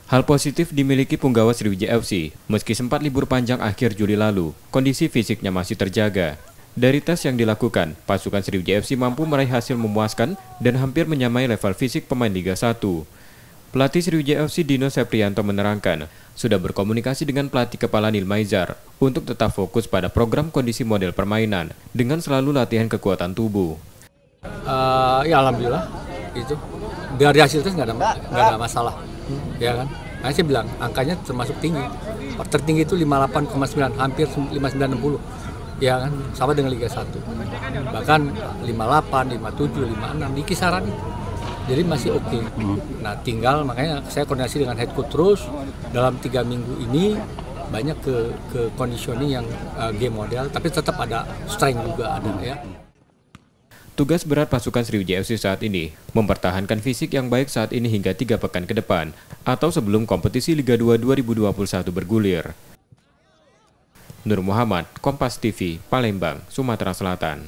Hal positif dimiliki punggawa Sriwijaya FC. Meski sempat libur panjang akhir Juli lalu, kondisi fisiknya masih terjaga. Dari tes yang dilakukan, pasukan Sriwijaya FC mampu meraih hasil memuaskan dan hampir menyamai level fisik pemain Liga 1. Pelatih Sriwijaya FC Dino Seprianto menerangkan, sudah berkomunikasi dengan pelatih kepala Nil Maizar untuk tetap fokus pada program kondisi model permainan dengan selalu latihan kekuatan tubuh. Ya alhamdulillah itu dari hasil tes nggak ada masalah, ya kan? Nah, saya bilang angkanya termasuk tinggi, tertinggi itu 58,9, hampir 59,60, ya kan? Sama dengan Liga 1, bahkan 58, 57, 56 di kisaran itu. Jadi masih oke. Nah tinggal makanya saya koordinasi dengan head coach terus dalam 3 minggu ini banyak ke conditioning yang game model, tapi tetap ada strength juga ada ya. Tugas berat pasukan Sriwijaya FC saat ini mempertahankan fisik yang baik saat ini hingga 3 pekan ke depan atau sebelum kompetisi Liga 2 2021 bergulir. Nur Muhammad, Kompas TV, Palembang, Sumatera Selatan.